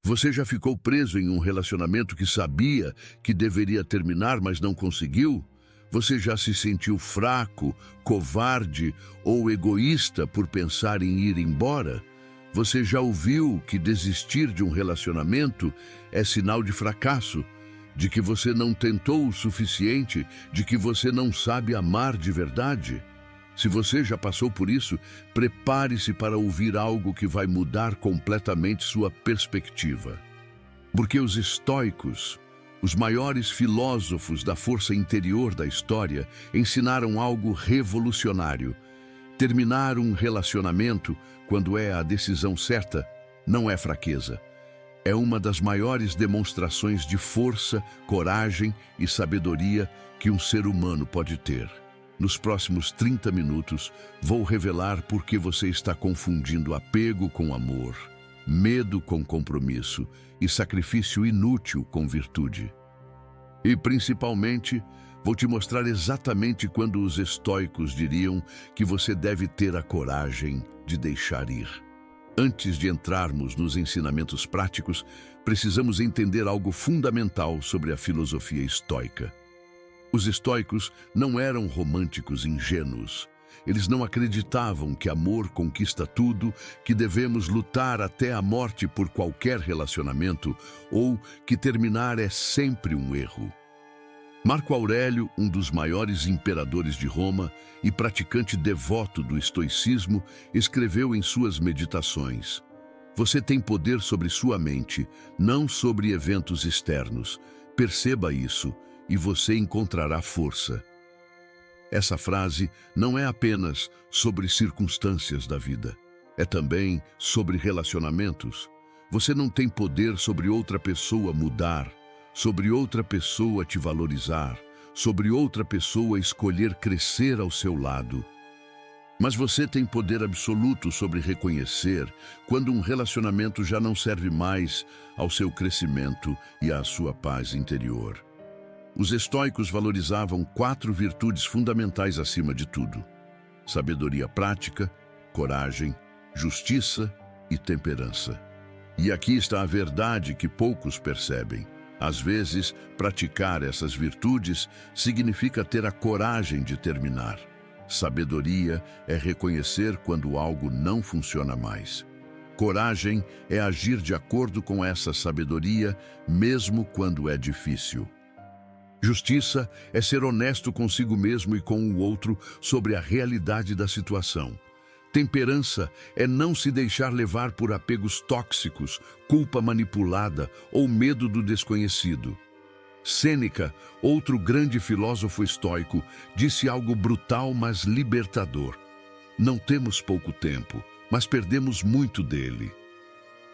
Você já ficou preso em um relacionamento que sabia que deveria terminar, mas não conseguiu? Você já se sentiu fraco, covarde ou egoísta por pensar em ir embora? Você já ouviu que desistir de um relacionamento é sinal de fracasso, de que você não tentou o suficiente, de que você não sabe amar de verdade? Se você já passou por isso, prepare-se para ouvir algo que vai mudar completamente sua perspectiva. Porque os estoicos, os maiores filósofos da força interior da história, ensinaram algo revolucionário. Terminar um relacionamento, quando é a decisão certa, não é fraqueza. É uma das maiores demonstrações de força, coragem e sabedoria que um ser humano pode ter. Nos próximos 30 minutos, vou revelar por que você está confundindo apego com amor, medo com compromisso e sacrifício inútil com virtude. E, principalmente, vou te mostrar exatamente quando os estoicos diriam que você deve ter a coragem de deixar ir. Antes de entrarmos nos ensinamentos práticos, precisamos entender algo fundamental sobre a filosofia estoica. Os estoicos não eram românticos ingênuos. Eles não acreditavam que amor conquista tudo, que devemos lutar até a morte por qualquer relacionamento ou que terminar é sempre um erro. Marco Aurélio, um dos maiores imperadores de Roma e praticante devoto do estoicismo, escreveu em suas meditações: "Você tem poder sobre sua mente, não sobre eventos externos. Perceba isso e você encontrará força." Essa frase não é apenas sobre circunstâncias da vida. É também sobre relacionamentos. Você não tem poder sobre outra pessoa mudar, sobre outra pessoa te valorizar, sobre outra pessoa escolher crescer ao seu lado. Mas você tem poder absoluto sobre reconhecer quando um relacionamento já não serve mais ao seu crescimento e à sua paz interior. Os estoicos valorizavam 4 virtudes fundamentais acima de tudo: sabedoria prática, coragem, justiça e temperança. E aqui está a verdade que poucos percebem. Às vezes, praticar essas virtudes significa ter a coragem de terminar. Sabedoria é reconhecer quando algo não funciona mais. Coragem é agir de acordo com essa sabedoria, mesmo quando é difícil. Justiça é ser honesto consigo mesmo e com o outro sobre a realidade da situação. Temperança é não se deixar levar por apegos tóxicos, culpa manipulada ou medo do desconhecido. Sêneca, outro grande filósofo estoico, disse algo brutal, mas libertador: "Não temos pouco tempo, mas perdemos muito dele."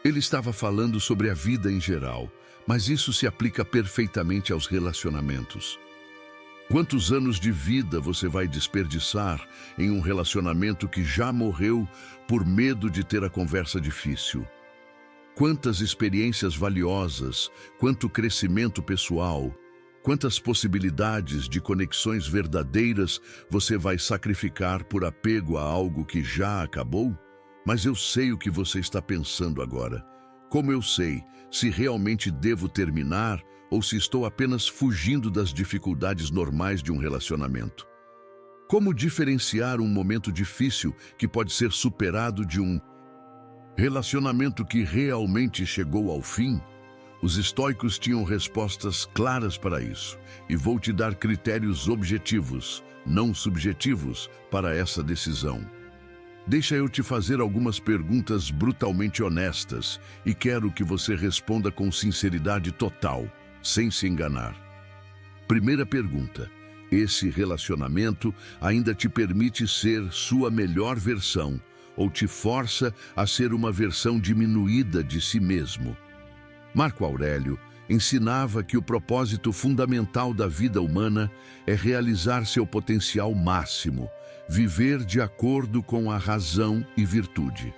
Ele estava falando sobre a vida em geral, mas isso se aplica perfeitamente aos relacionamentos. Quantos anos de vida você vai desperdiçar em um relacionamento que já morreu por medo de ter a conversa difícil? Quantas experiências valiosas, quanto crescimento pessoal, quantas possibilidades de conexões verdadeiras você vai sacrificar por apego a algo que já acabou? Mas eu sei o que você está pensando agora. Como eu sei se realmente devo terminar ou se estou apenas fugindo das dificuldades normais de um relacionamento? Como diferenciar um momento difícil que pode ser superado de um relacionamento que realmente chegou ao fim? Os estoicos tinham respostas claras para isso, e vou te dar critérios objetivos, não subjetivos, para essa decisão. Deixa eu te fazer algumas perguntas brutalmente honestas e quero que você responda com sinceridade total, sem se enganar. Primeira pergunta: esse relacionamento ainda te permite ser sua melhor versão ou te força a ser uma versão diminuída de si mesmo? Marco Aurélio ensinava que o propósito fundamental da vida humana é realizar seu potencial máximo, viver de acordo com a razão e virtude.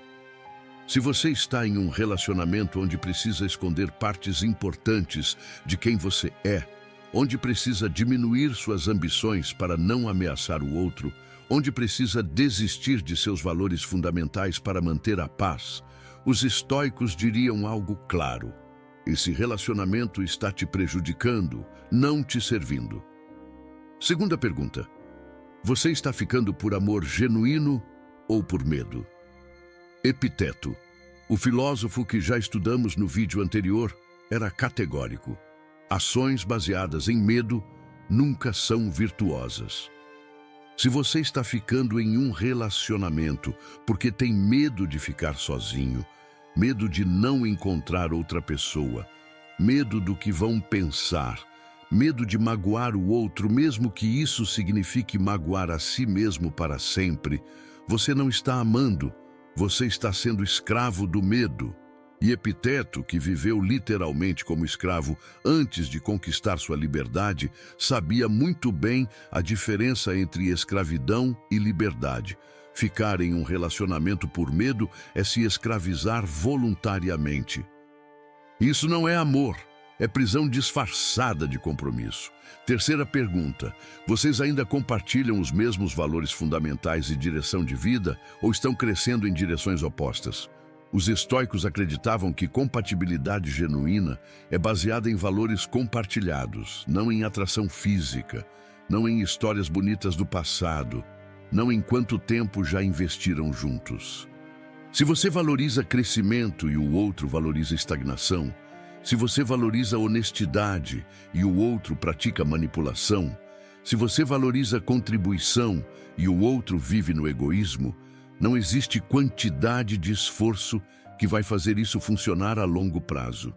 Se você está em um relacionamento onde precisa esconder partes importantes de quem você é, onde precisa diminuir suas ambições para não ameaçar o outro, onde precisa desistir de seus valores fundamentais para manter a paz, os estoicos diriam algo claro: Esse relacionamento está te prejudicando, não te servindo. Segunda pergunta: você está ficando por amor genuíno ou por medo? Epiteto, o filósofo que já estudamos no vídeo anterior, era categórico. Ações baseadas em medo nunca são virtuosas. Se você está ficando em um relacionamento porque tem medo de ficar sozinho, medo de não encontrar outra pessoa, medo do que vão pensar, medo de magoar o outro, mesmo que isso signifique magoar a si mesmo para sempre, você não está amando, você está sendo escravo do medo. E Epiteto, que viveu literalmente como escravo antes de conquistar sua liberdade, sabia muito bem a diferença entre escravidão e liberdade. Ficar em um relacionamento por medo é se escravizar voluntariamente. Isso não é amor, é prisão disfarçada de compromisso. Terceira pergunta: vocês ainda compartilham os mesmos valores fundamentais e direção de vida ou estão crescendo em direções opostas? Os estoicos acreditavam que compatibilidade genuína é baseada em valores compartilhados, não em atração física, não em histórias bonitas do passado, não em quanto tempo já investiram juntos. Se você valoriza crescimento e o outro valoriza estagnação, se você valoriza honestidade e o outro pratica manipulação, se você valoriza contribuição e o outro vive no egoísmo, não existe quantidade de esforço que vai fazer isso funcionar a longo prazo.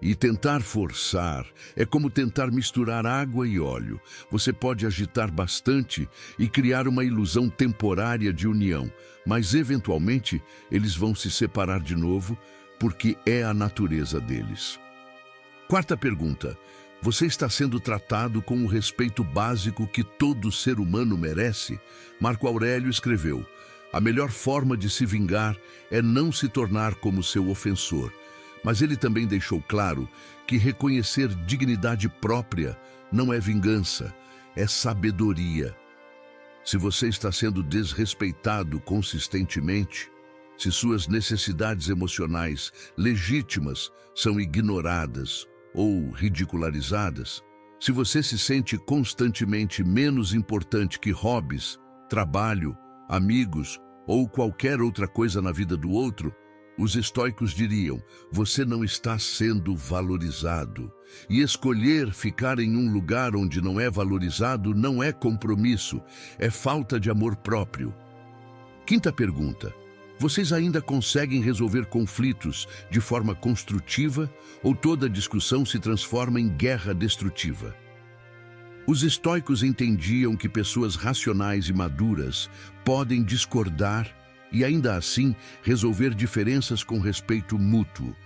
E tentar forçar é como tentar misturar água e óleo. Você pode agitar bastante e criar uma ilusão temporária de união, mas eventualmente eles vão se separar de novo, porque é a natureza deles. Quarta pergunta: você está sendo tratado com o respeito básico que todo ser humano merece? Marco Aurélio escreveu: a melhor forma de se vingar é não se tornar como seu ofensor. Mas ele também deixou claro que reconhecer dignidade própria não é vingança, é sabedoria. Se você está sendo desrespeitado consistentemente, se suas necessidades emocionais legítimas são ignoradas ou ridicularizadas, se você se sente constantemente menos importante que hobbies, trabalho, amigos ou qualquer outra coisa na vida do outro, os estoicos diriam: você não está sendo valorizado. E escolher ficar em um lugar onde não é valorizado não é compromisso, é falta de amor próprio. Quinta pergunta: vocês ainda conseguem resolver conflitos de forma construtiva ou toda discussão se transforma em guerra destrutiva? Os estoicos entendiam que pessoas racionais e maduras podem discordar e ainda assim resolver diferenças com respeito mútuo.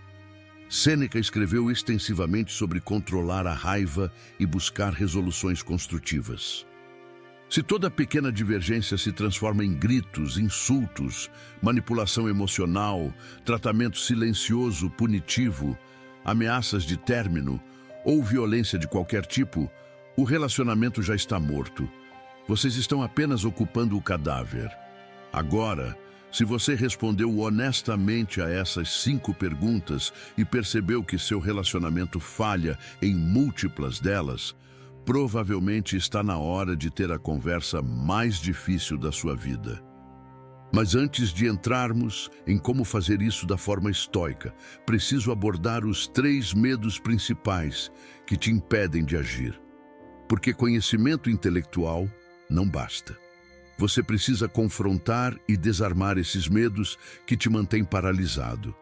Sêneca escreveu extensivamente sobre controlar a raiva e buscar resoluções construtivas. Se toda pequena divergência se transforma em gritos, insultos, manipulação emocional, tratamento silencioso, punitivo, ameaças de término ou violência de qualquer tipo, o relacionamento já está morto. Vocês estão apenas ocupando o cadáver. Agora, se você respondeu honestamente a essas 5 perguntas e percebeu que seu relacionamento falha em múltiplas delas, provavelmente está na hora de ter a conversa mais difícil da sua vida. Mas antes de entrarmos em como fazer isso da forma estoica, preciso abordar os 3 medos principais que te impedem de agir. Porque conhecimento intelectual não basta. Você precisa confrontar e desarmar esses medos que te mantêm paralisado.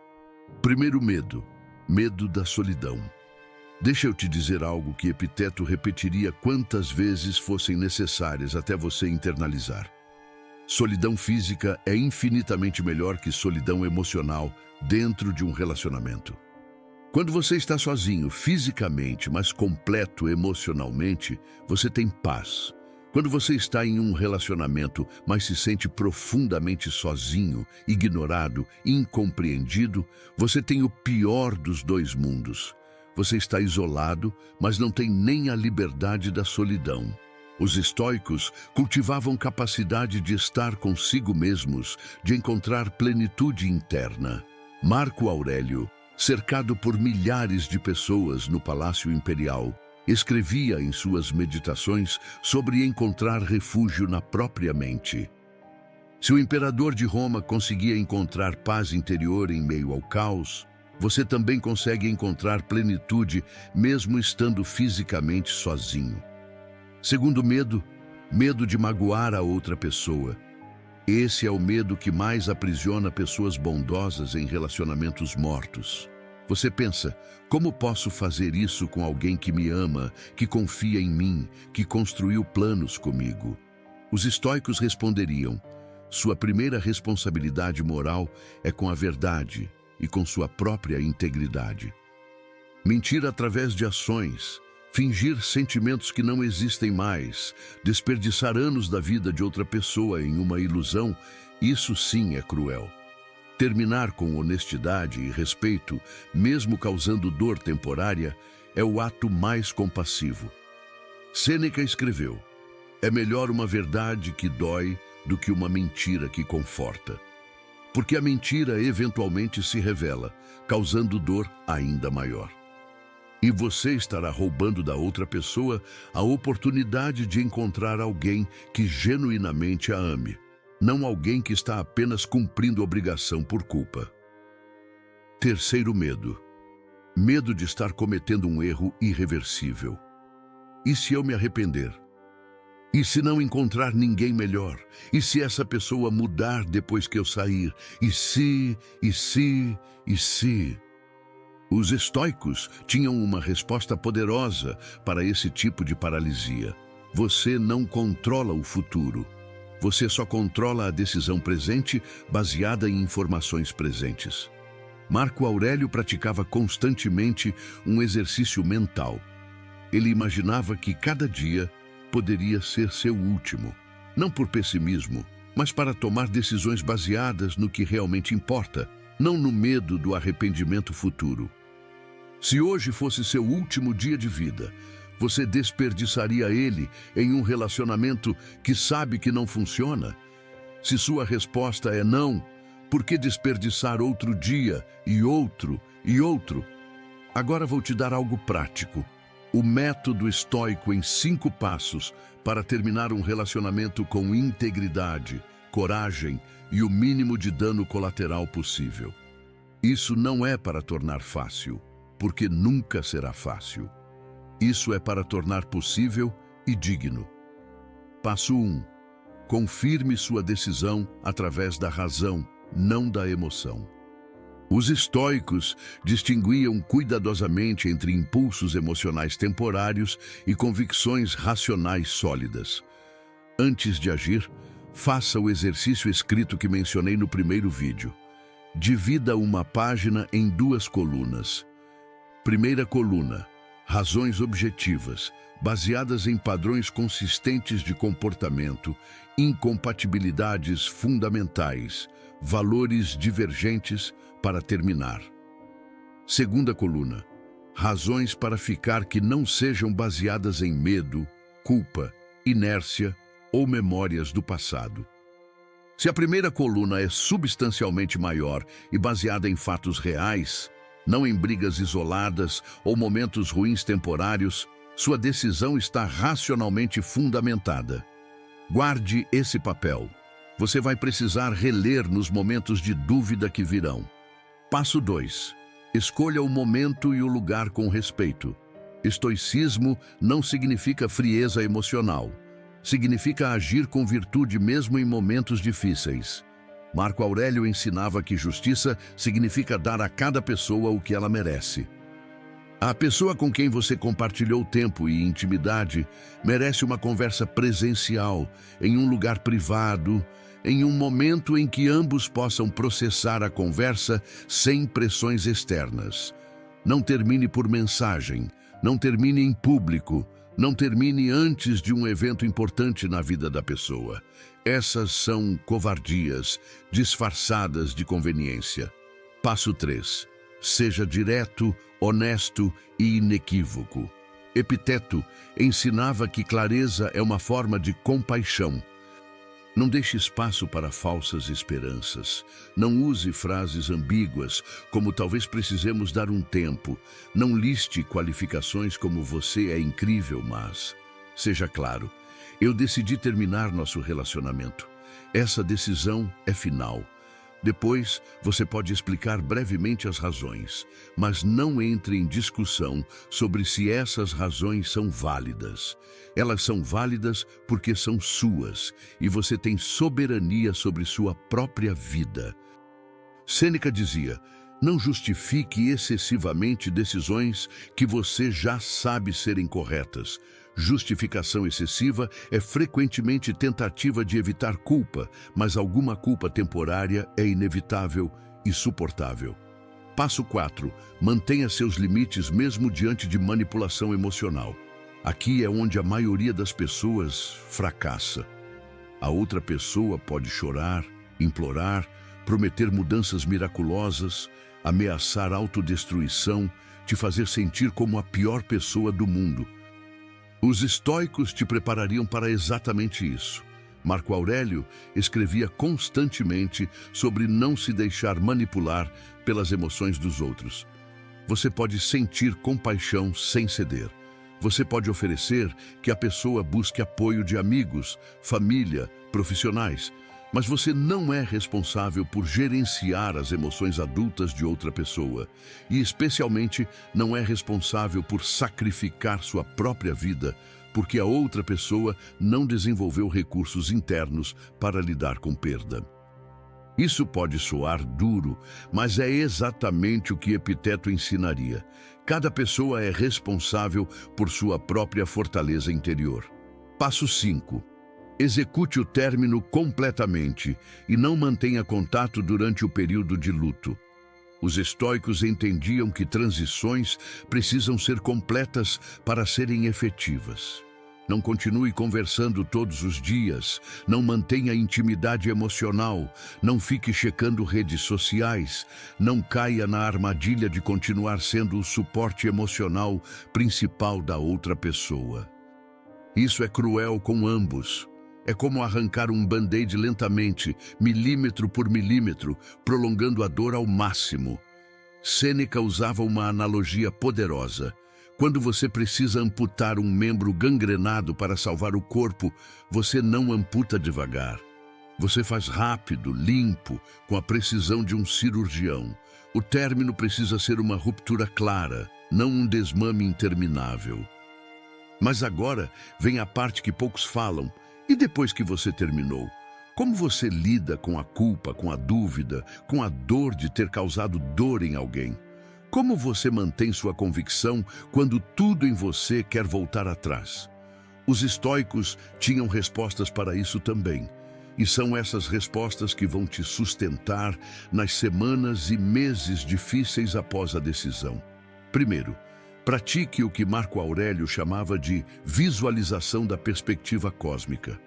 Primeiro medo: medo da solidão. Deixa eu te dizer algo que Epiteto repetiria quantas vezes fossem necessárias até você internalizar. Solidão física é infinitamente melhor que solidão emocional dentro de um relacionamento. Quando você está sozinho fisicamente, mas completo emocionalmente, você tem paz. Quando você está em um relacionamento, mas se sente profundamente sozinho, ignorado, incompreendido, você tem o pior dos 2 mundos. Você está isolado, mas não tem nem a liberdade da solidão. Os estoicos cultivavam capacidade de estar consigo mesmos, de encontrar plenitude interna. Marco Aurélio, cercado por milhares de pessoas no Palácio Imperial, escrevia em suas meditações sobre encontrar refúgio na própria mente. Se o imperador de Roma conseguia encontrar paz interior em meio ao caos, você também consegue encontrar plenitude mesmo estando fisicamente sozinho. Segundo medo, medo de magoar a outra pessoa. Esse é o medo que mais aprisiona pessoas bondosas em relacionamentos mortos. Você pensa, como posso fazer isso com alguém que me ama, que confia em mim, que construiu planos comigo? Os estoicos responderiam, sua primeira responsabilidade moral é com a verdade e com sua própria integridade. Mentir através de ações, fingir sentimentos que não existem mais, desperdiçar anos da vida de outra pessoa em uma ilusão, isso sim é cruel. Terminar com honestidade e respeito, mesmo causando dor temporária, é o ato mais compassivo. Sêneca escreveu, é melhor uma verdade que dói do que uma mentira que conforta. Porque a mentira eventualmente se revela, causando dor ainda maior. E você estará roubando da outra pessoa a oportunidade de encontrar alguém que genuinamente a ame, não alguém que está apenas cumprindo obrigação por culpa. Terceiro medo. Medo de estar cometendo um erro irreversível. E se eu me arrepender? E se não encontrar ninguém melhor? E se essa pessoa mudar depois que eu sair? E se... Os estoicos tinham uma resposta poderosa para esse tipo de paralisia. Você não controla o futuro. Você só controla a decisão presente baseada em informações presentes. Marco Aurélio praticava constantemente um exercício mental. Ele imaginava que cada dia poderia ser seu último, não por pessimismo, mas para tomar decisões baseadas no que realmente importa, não no medo do arrependimento futuro. Se hoje fosse seu último dia de vida, você desperdiçaria ele em um relacionamento que sabe que não funciona? Se sua resposta é não, por que desperdiçar outro dia e outro e outro? Agora vou te dar algo prático. O método estoico em 5 passos para terminar um relacionamento com integridade, coragem e o mínimo de dano colateral possível. Isso não é para tornar fácil, porque nunca será fácil. Isso é para tornar possível e digno. Passo 1. Confirme sua decisão através da razão, não da emoção. Os estoicos distinguiam cuidadosamente entre impulsos emocionais temporários e convicções racionais sólidas. Antes de agir, faça o exercício escrito que mencionei no primeiro vídeo. Divida uma página em 2 colunas. Primeira coluna, razões objetivas, baseadas em padrões consistentes de comportamento, incompatibilidades fundamentais, valores divergentes para terminar. Segunda coluna, razões para ficar que não sejam baseadas em medo, culpa, inércia ou memórias do passado. Se a primeira coluna é substancialmente maior e baseada em fatos reais, não em brigas isoladas ou momentos ruins temporários, sua decisão está racionalmente fundamentada. Guarde esse papel. Você vai precisar reler nos momentos de dúvida que virão. Passo 2. Escolha o momento e o lugar com respeito. Estoicismo não significa frieza emocional. Significa agir com virtude mesmo em momentos difíceis. Marco Aurélio ensinava que justiça significa dar a cada pessoa o que ela merece. A pessoa com quem você compartilhou tempo e intimidade merece uma conversa presencial, em um lugar privado, em um momento em que ambos possam processar a conversa sem pressões externas. Não termine por mensagem, não termine em público, não termine antes de um evento importante na vida da pessoa. Essas são covardias disfarçadas de conveniência. Passo 3. Seja direto, honesto e inequívoco. Epiteto ensinava que clareza é uma forma de compaixão. Não deixe espaço para falsas esperanças. Não use frases ambíguas, como talvez precisemos dar um tempo. Não liste qualificações como você é incrível, mas... Seja claro, eu decidi terminar nosso relacionamento. Essa decisão é final. Depois, você pode explicar brevemente as razões, mas não entre em discussão sobre se essas razões são válidas. Elas são válidas porque são suas, e você tem soberania sobre sua própria vida. Sêneca dizia: não justifique excessivamente decisões que você já sabe serem corretas. Justificação excessiva é frequentemente tentativa de evitar culpa, mas alguma culpa temporária é inevitável e suportável. Passo 4. Mantenha seus limites mesmo diante de manipulação emocional. Aqui é onde a maioria das pessoas fracassa. A outra pessoa pode chorar, implorar, prometer mudanças miraculosas, ameaçar autodestruição, te fazer sentir como a pior pessoa do mundo. Os estoicos te preparariam para exatamente isso. Marco Aurélio escrevia constantemente sobre não se deixar manipular pelas emoções dos outros. Você pode sentir compaixão sem ceder. Você pode oferecer que a pessoa busque apoio de amigos, família, profissionais, mas você não é responsável por gerenciar as emoções adultas de outra pessoa e, especialmente, não é responsável por sacrificar sua própria vida porque a outra pessoa não desenvolveu recursos internos para lidar com perda. Isso pode soar duro, mas é exatamente o que Epiteto ensinaria. Cada pessoa é responsável por sua própria fortaleza interior. Passo 5. Execute o término completamente e não mantenha contato durante o período de luto. Os estoicos entendiam que transições precisam ser completas para serem efetivas. Não continue conversando todos os dias, não mantenha intimidade emocional, não fique checando redes sociais, não caia na armadilha de continuar sendo o suporte emocional principal da outra pessoa. Isso é cruel com ambos. É como arrancar um band-aid lentamente, milímetro por milímetro, prolongando a dor ao máximo. Sêneca usava uma analogia poderosa. Quando você precisa amputar um membro gangrenado para salvar o corpo, você não amputa devagar. Você faz rápido, limpo, com a precisão de um cirurgião. O término precisa ser uma ruptura clara, não um desmame interminável. Mas agora vem a parte que poucos falam. E depois que você terminou, como você lida com a culpa, com a dúvida, com a dor de ter causado dor em alguém? Como você mantém sua convicção quando tudo em você quer voltar atrás? Os estoicos tinham respostas para isso também. E são essas respostas que vão te sustentar nas semanas e meses difíceis após a decisão. Primeiro, pratique o que Marco Aurélio chamava de visualização da perspectiva cósmica.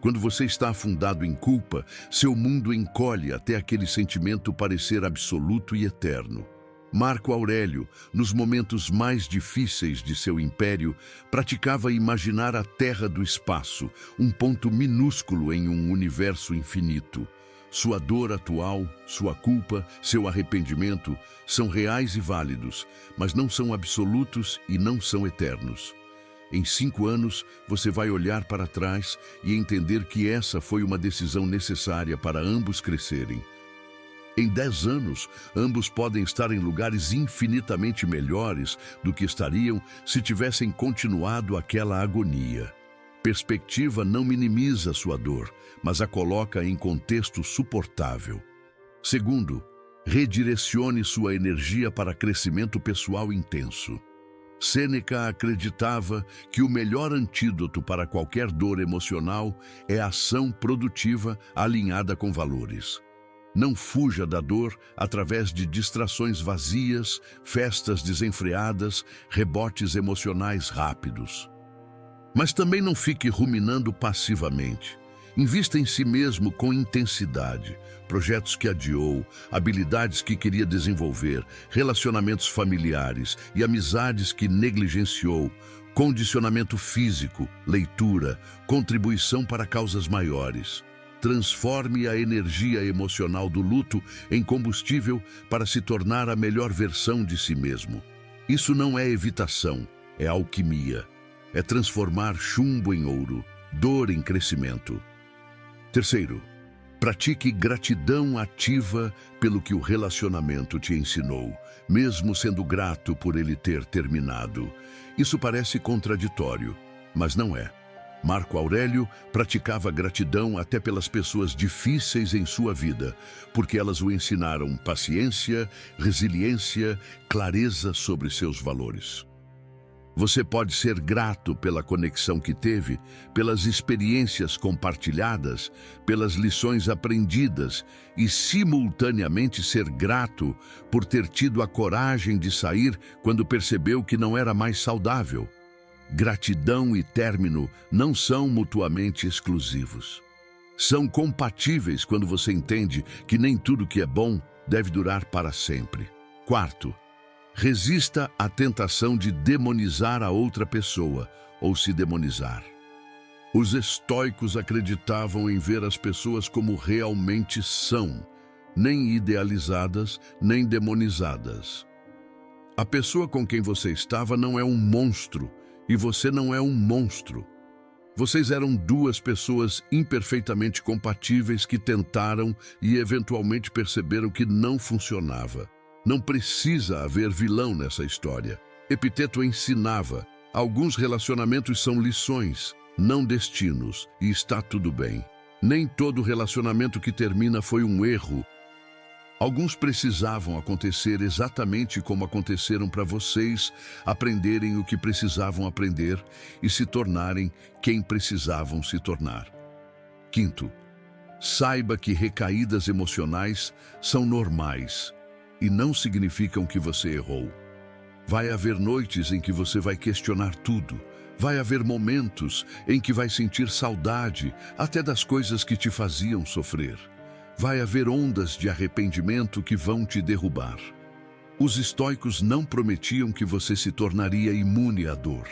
Quando você está afundado em culpa, seu mundo encolhe até aquele sentimento parecer absoluto e eterno. Marco Aurélio, nos momentos mais difíceis de seu império, praticava imaginar a Terra do espaço, um ponto minúsculo em um universo infinito. Sua dor atual, sua culpa, seu arrependimento são reais e válidos, mas não são absolutos e não são eternos. Em 5 anos, você vai olhar para trás e entender que essa foi uma decisão necessária para ambos crescerem. Em 10 anos, ambos podem estar em lugares infinitamente melhores do que estariam se tivessem continuado aquela agonia. Perspectiva não minimiza sua dor, mas a coloca em contexto suportável. Segundo, redirecione sua energia para crescimento pessoal intenso. Sêneca acreditava que o melhor antídoto para qualquer dor emocional é a ação produtiva alinhada com valores. Não fuja da dor através de distrações vazias, festas desenfreadas, rebotes emocionais rápidos. Mas também não fique ruminando passivamente. Invista em si mesmo com intensidade. Projetos que adiou, habilidades que queria desenvolver, relacionamentos familiares e amizades que negligenciou. Condicionamento físico, leitura, contribuição para causas maiores. Transforme a energia emocional do luto em combustível para se tornar a melhor versão de si mesmo. Isso não é evitação, é alquimia. É transformar chumbo em ouro, dor em crescimento. Terceiro, pratique gratidão ativa pelo que o relacionamento te ensinou, mesmo sendo grato por ele ter terminado. Isso parece contraditório, mas não é. Marco Aurélio praticava gratidão até pelas pessoas difíceis em sua vida, porque elas o ensinaram paciência, resiliência, clareza sobre seus valores. Você pode ser grato pela conexão que teve, pelas experiências compartilhadas, pelas lições aprendidas e, simultaneamente, ser grato por ter tido a coragem de sair quando percebeu que não era mais saudável. Gratidão e término não são mutuamente exclusivos. São compatíveis quando você entende que nem tudo que é bom deve durar para sempre. Quarto, resista à tentação de demonizar a outra pessoa ou se demonizar. Os estoicos acreditavam em ver as pessoas como realmente são, nem idealizadas, nem demonizadas. A pessoa com quem você estava não é um monstro, e você não é um monstro. Vocês eram duas pessoas imperfeitamente compatíveis que tentaram e eventualmente perceberam que não funcionava. Não precisa haver vilão nessa história. Epiteto ensinava: alguns relacionamentos são lições, não destinos, e está tudo bem. Nem todo relacionamento que termina foi um erro. Alguns precisavam acontecer exatamente como aconteceram para vocês aprenderem o que precisavam aprender e se tornarem quem precisavam se tornar. Quinto, saiba que recaídas emocionais são normais e não significam que você errou. Vai haver noites em que você vai questionar tudo. Vai haver momentos em que vai sentir saudade até das coisas que te faziam sofrer. Vai haver ondas de arrependimento que vão te derrubar. Os estoicos não prometiam que você se tornaria imune à dor.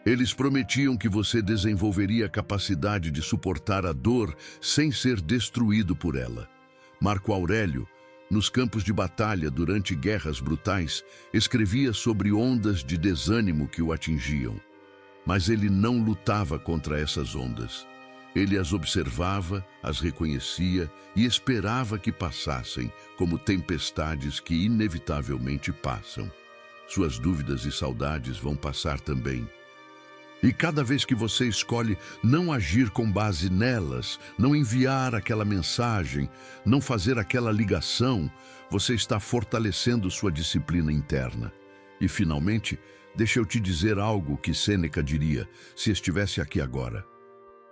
Eles prometiam que você desenvolveria a capacidade de suportar a dor sem ser destruído por ela. Marco Aurélio, nos campos de batalha durante guerras brutais, escrevia sobre ondas de desânimo que o atingiam. Mas ele não lutava contra essas ondas. Ele as observava, as reconhecia e esperava que passassem, como tempestades que inevitavelmente passam. Suas dúvidas e saudades vão passar também. E cada vez que você escolhe não agir com base nelas, não enviar aquela mensagem, não fazer aquela ligação, você está fortalecendo sua disciplina interna. E, finalmente, deixa eu te dizer algo que Sêneca diria se estivesse aqui agora.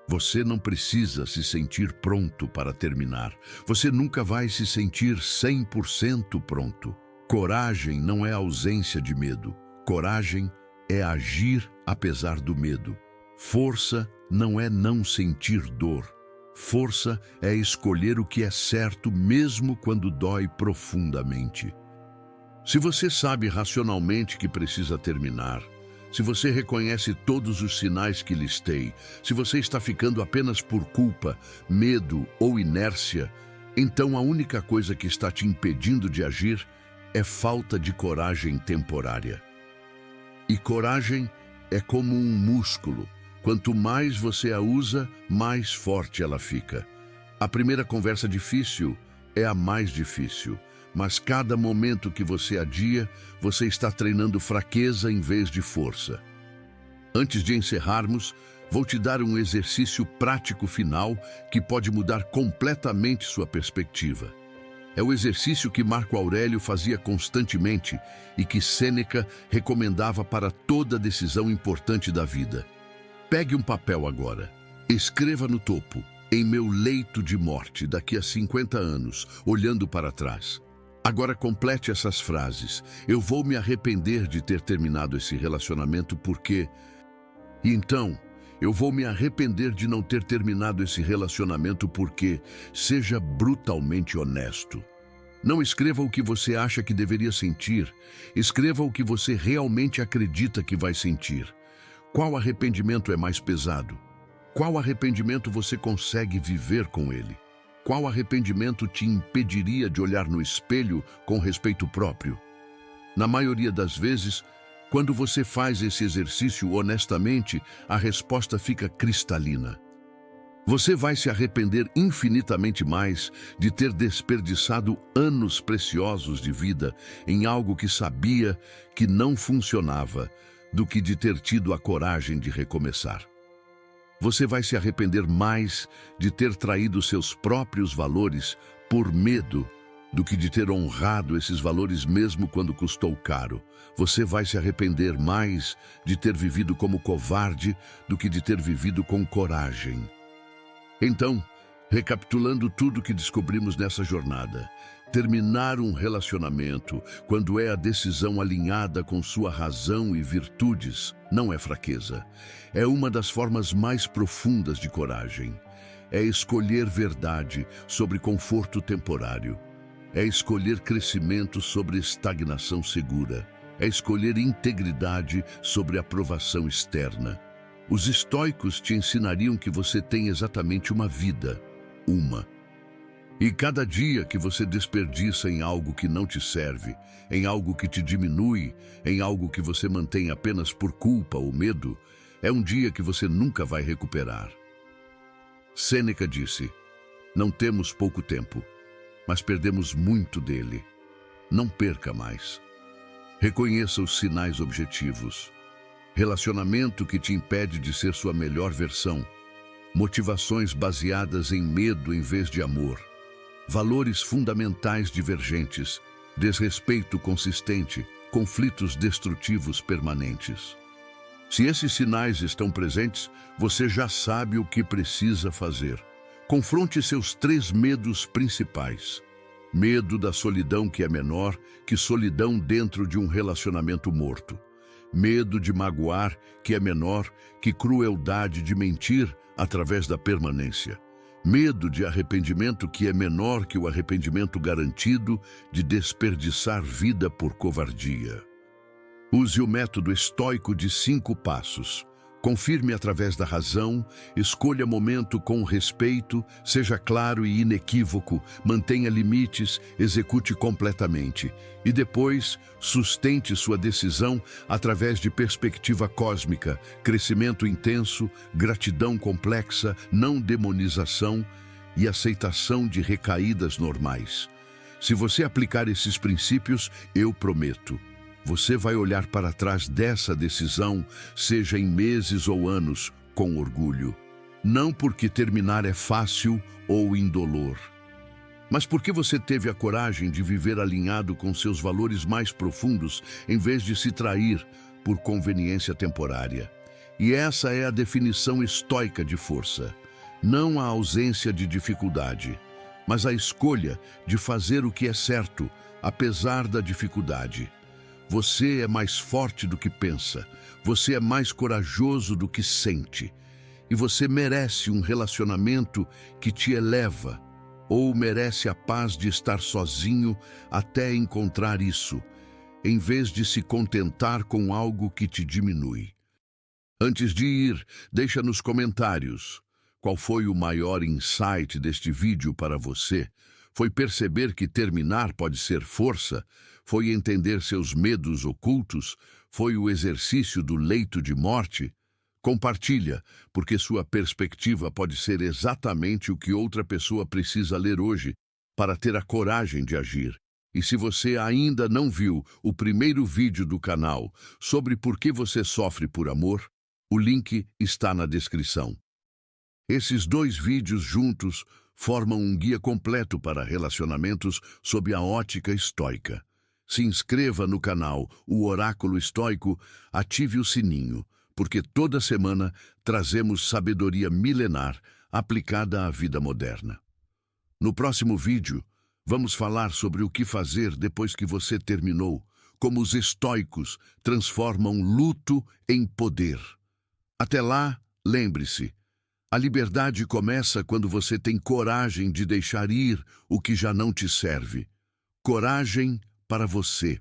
Você não precisa se sentir pronto para terminar. Você nunca vai se sentir 100% pronto. Coragem não é ausência de medo. Coragem é agir apesar do medo. Força não é não sentir dor. Força é escolher o que é certo mesmo quando dói profundamente. Se você sabe racionalmente que precisa terminar, se você reconhece todos os sinais que listei, se você está ficando apenas por culpa, medo ou inércia, então a única coisa que está te impedindo de agir é falta de coragem temporária. E coragem é como um músculo. Quanto mais você a usa, mais forte ela fica. A primeira conversa difícil é a mais difícil. Mas cada momento que você adia, você está treinando fraqueza em vez de força. Antes de encerrarmos, vou te dar um exercício prático final que pode mudar completamente sua perspectiva. É o exercício que Marco Aurélio fazia constantemente e que Sêneca recomendava para toda decisão importante da vida. Pegue um papel agora. Escreva no topo: em meu leito de morte daqui a 50 anos, olhando para trás. Agora complete essas frases. Eu vou me arrepender de ter terminado esse relacionamento porque... E então, eu vou me arrepender de não ter terminado esse relacionamento porque... Seja brutalmente honesto. Não escreva o que você acha que deveria sentir. Escreva o que você realmente acredita que vai sentir. Qual arrependimento é mais pesado? Qual arrependimento você consegue viver com ele? Qual arrependimento te impediria de olhar no espelho com respeito próprio? Na maioria das vezes, quando você faz esse exercício honestamente, a resposta fica cristalina. Você vai se arrepender infinitamente mais de ter desperdiçado anos preciosos de vida em algo que sabia que não funcionava, do que de ter tido a coragem de recomeçar. Você vai se arrepender mais de ter traído seus próprios valores por medo do que de ter honrado esses valores mesmo quando custou caro. Você vai se arrepender mais de ter vivido como covarde do que de ter vivido com coragem. Então, recapitulando tudo que descobrimos nessa jornada, terminar um relacionamento, quando é a decisão alinhada com sua razão e virtudes, não é fraqueza. É uma das formas mais profundas de coragem. É escolher verdade sobre conforto temporário. É escolher crescimento sobre estagnação segura. É escolher integridade sobre aprovação externa. Os estoicos te ensinariam que você tem exatamente uma vida, uma. E cada dia que você desperdiça em algo que não te serve, em algo que te diminui, em algo que você mantém apenas por culpa ou medo, é um dia que você nunca vai recuperar. Sêneca disse: não temos pouco tempo, mas perdemos muito dele. Não perca mais. Reconheça os sinais objetivos. Relacionamento que te impede de ser sua melhor versão. Motivações baseadas em medo em vez de amor. Valores fundamentais divergentes. Desrespeito consistente. Conflitos destrutivos permanentes. Se esses sinais estão presentes, você já sabe o que precisa fazer. Confronte seus 3 medos principais. Medo da solidão, que é menor que solidão dentro de um relacionamento morto. Medo de magoar, que é menor que crueldade de mentir através da permanência. Medo de arrependimento, que é menor que o arrependimento garantido de desperdiçar vida por covardia. Use o método estoico de 5 passos. Confirme através da razão, escolha momento com respeito, seja claro e inequívoco, mantenha limites, execute completamente. E depois, sustente sua decisão através de perspectiva cósmica, crescimento intenso, gratidão complexa, não demonização e aceitação de recaídas normais. Se você aplicar esses princípios, eu prometo, você vai olhar para trás dessa decisão, seja em meses ou anos, com orgulho. Não porque terminar é fácil ou indolor, mas porque você teve a coragem de viver alinhado com seus valores mais profundos, em vez de se trair por conveniência temporária. E essa é a definição estoica de força. Não a ausência de dificuldade, mas a escolha de fazer o que é certo, apesar da dificuldade. Você é mais forte do que pensa, você é mais corajoso do que sente, e você merece um relacionamento que te eleva, ou merece a paz de estar sozinho até encontrar isso, em vez de se contentar com algo que te diminui. Antes de ir, deixa nos comentários qual foi o maior insight deste vídeo para você. Foi perceber que terminar pode ser força? Foi entender seus medos ocultos? Foi o exercício do leito de morte? Compartilha, porque sua perspectiva pode ser exatamente o que outra pessoa precisa ler hoje para ter a coragem de agir. E se você ainda não viu o primeiro vídeo do canal sobre por que você sofre por amor, o link está na descrição. Esses 2 vídeos juntos formam um guia completo para relacionamentos sob a ótica estoica. Se inscreva no canal O Oráculo Estoico, ative o sininho, porque toda semana trazemos sabedoria milenar aplicada à vida moderna. No próximo vídeo, vamos falar sobre o que fazer depois que você terminou, como os estoicos transformam luto em poder. Até lá, lembre-se, a liberdade começa quando você tem coragem de deixar ir o que já não te serve. Coragem para você.